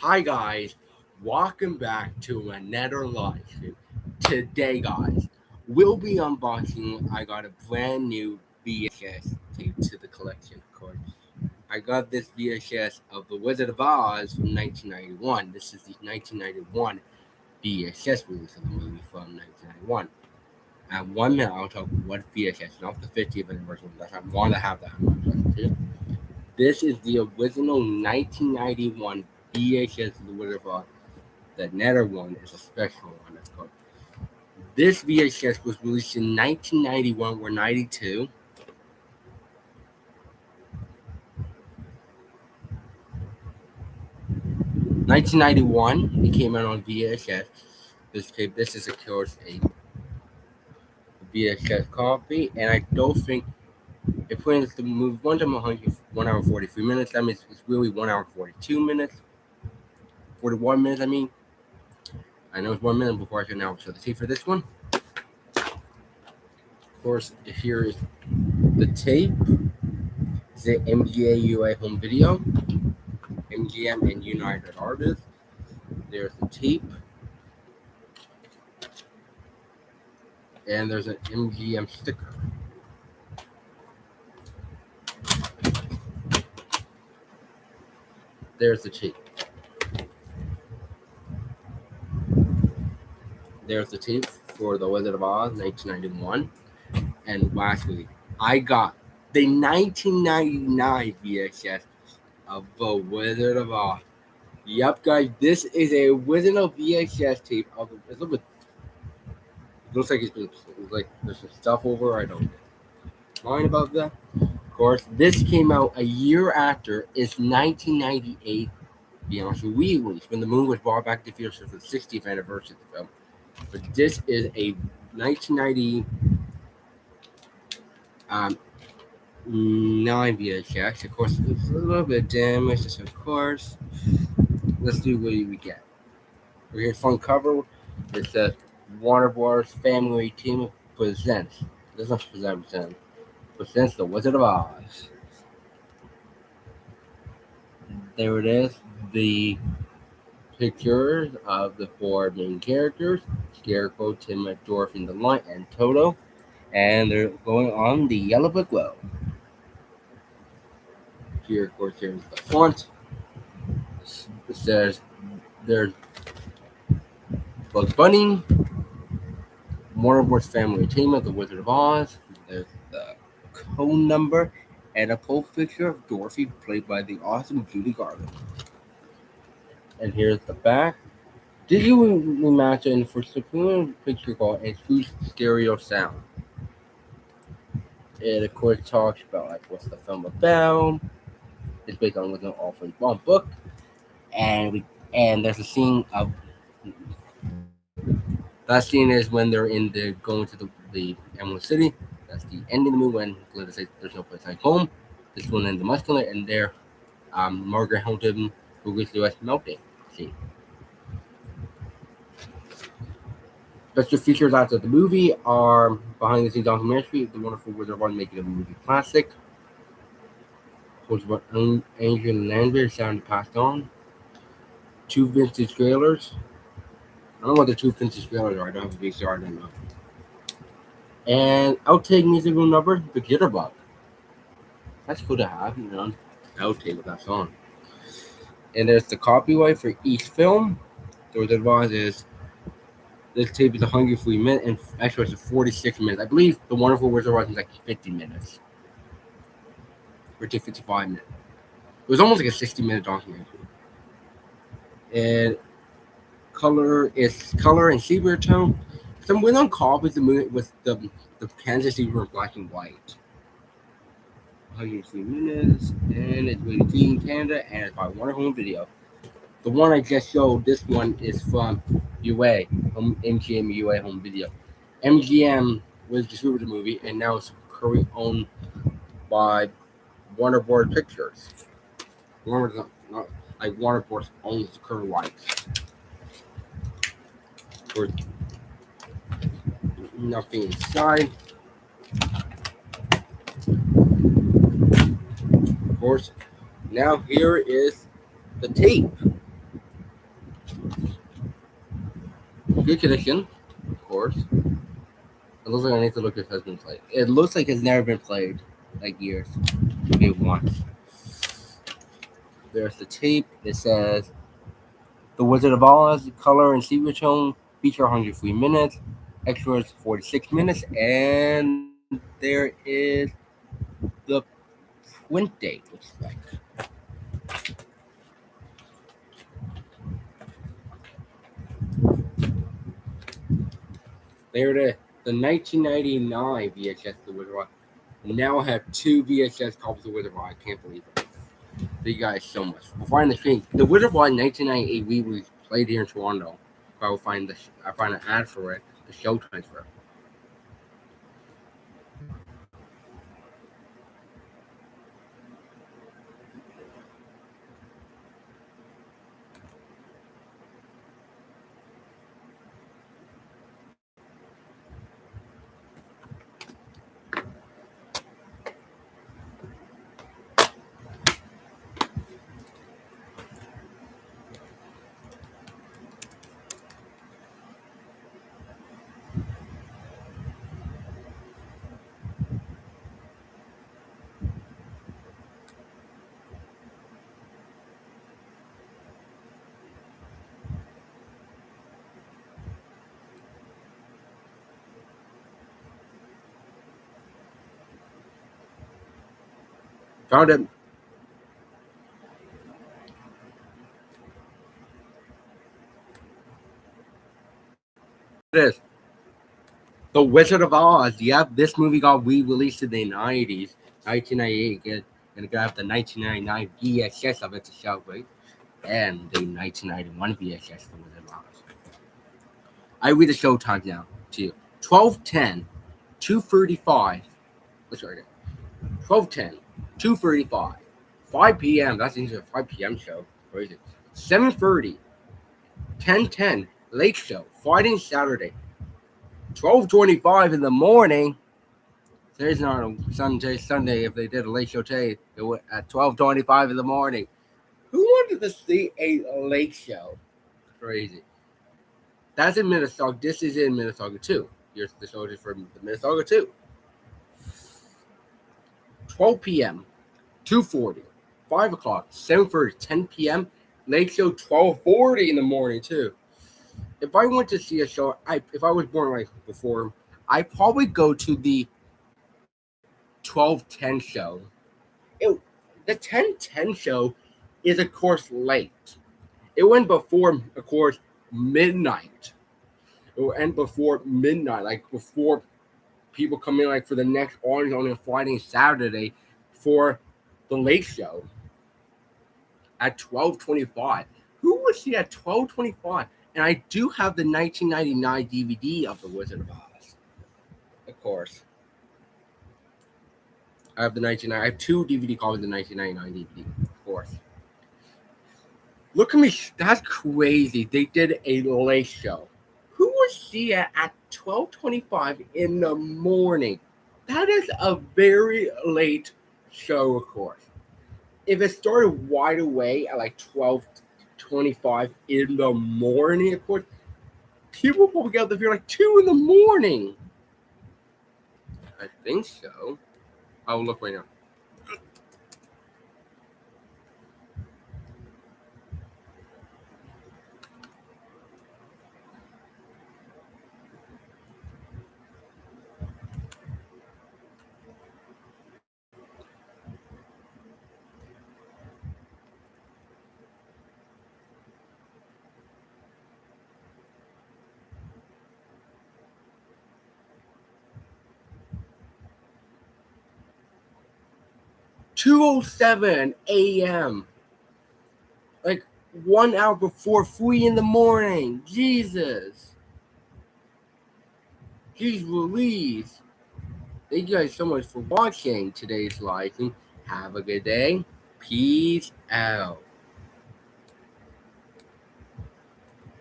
Hi guys, welcome back to another live stream. Today, guys, we'll be unboxing. I got a brand new VHS tape to the collection. Of course, I got this VHS of The Wizard of Oz from 1991. This is the 1991 VHS release of the movie from 1991. At 1 minute, I'll talk about what VHS, not the 50th anniversary. I want to have that on my collection too. This is the original 1991 VHS of The Wizard of Oz. The Nether one is a special one. That's called. This VHS was released in 1991 or 92. It came out on VHS. This is of course a VHS copy, and I don't think it plans to move 1 hour 43 minutes. That means it's really 1 hour 42 minutes, 41 minutes. I know it's 1 minute before I can now show the tape for this one. Of course, here is the tape. It's the MGA UA home video, MGM and United Artists. There's the tape, and there's an MGM sticker. There's the tape. There's the tape for The Wizard of Oz, 1991. And lastly, I got the 1999 VHS of The Wizard of Oz. Yep, guys, this is a original VHS tape of it. Looks like there's some stuff over. I don't mind about that. Of course, this came out a year after its 1998 VHS release when the movie was brought back to theaters for the 60th anniversary of the film. But this is a 1990 9 VHS. Of course, it's a little bit damaged. Of course, let's see what we get. We get front cover. It says Warner Bros. Family Team presents. This is presents The Wizard of Oz. There it is. The pictures of the four main characters: Scarecrow, Tim, Dorothy, the Lion, and Toto. And they're going on the Yellow Brick Road. Here, of course, here's the font. It says there's Bugs Bunny, Warner Bros. Family Entertainment, The Wizard of Oz. There's the code number and a full picture of Dorothy, played by the awesome Judy Garland. And here's the back. Did you imagine for a picture called a true stereo sound? It of course talks about what's the film about. It's based on what's an awfully Baum book, and there's a scene of that scene is when they're going to the Emerald City. That's the end of the movie when Glinda says there's no place like home. This one in the muscular, and there, Margaret Hampton who gets the rest melting scene. Special features after the movie are behind the scenes documentary, The Wonderful Wizard of Oz making a movie classic. Which what Angel Landry sound passed on. 2 vintage trailers. I don't know what the 2 vintage trailers are. I don't have a VCR, I don't know. And outtake musical number, The Jitterbug. That's cool to have, outtake with that song. And there's the copyright for each film. The Wizard of Oz is this tape is 103 minutes, and actually it's 46 minutes. I believe The Wonderful Wizard of Oz is like 50 minutes. Or 55 minutes. It was almost like a 60-minute documentary. And color and zebra tone. Some well-known copies the movie with the Kansas City were black and white. 103 minutes, and it's rated G in Canada, and it's by Warner Home Video. The one I just showed, this one is from UA, MGM UA Home Video. MGM was distributed the movie, and now it's currently owned by Warner Bros. Pictures. Warner Bros. Owns the current rights. For nothing inside. Of course, now here is the tape. Good condition, of course. It looks like I need to look at his been played. It looks like it's never been played, like years, maybe once. There's the tape. It says The Wizard of Oz, color and sepia tone, feature 103 minutes, extras 46 minutes, and there is the print date, looks like. There it is. The 1999 VHS The Wizard of Oz. Now I have 2 VHS copies of Wizard of Oz. I can't believe it. Thank you guys so much. We'll find the screen. The Wizard of Oz 1998 we played here in Toronto. I will find an ad for it, the show transfer. Found it. It is. The Wizard of Oz. Yep, this movie got re-released in the 90s, 1998. And it got the 1999 VHS of it to celebrate, and the 1991 VHS for Wizard of Oz. I read the show times now to you. 12:10, 2:35. Let's start it. 12:10, 2:35, 5 p.m. That's into a 5 p.m. show. Crazy. 7:30, 10:10, late show, Friday and Saturday. 12:25 in the morning. Today's not a Sunday. If they did a late show today, it was at 12:25 in the morning. Who wanted to see a late show? Crazy. That's in Minnesota. This is in Minnesota too. Here's the show is from Minnesota too. 12 p.m., 2:40, 5 o'clock, 7:30, 10 p.m. Late show 12:40 in the morning too. If I went to see a show, if I was born right before, I'd probably go to the 12:10 show. The 10:10 show is, of course, late. It went before, of course, midnight. It will end before midnight, like before people come in, like for the next audience on a Friday and Saturday for the late show at 12:25. Who would see at 12:25? And I do have the 1999 DVD of The Wizard of Oz. Of course. I have the 1999. I have 2 DVD copies of the 1999 DVD. Of course. Look at me. That's crazy. They did a late show. Who would see it at 12:25 in the morning? That is a very late show, of course. If it started right away at like 12:25 in the morning, of course, people will probably get out there like 2 in the morning. I think so. I'll look right now. $2:07 a.m. Like 1 hour before 3 in the morning. Jesus. Jeez Louise. Thank you guys so much for watching today's live, and have a good day. Peace out.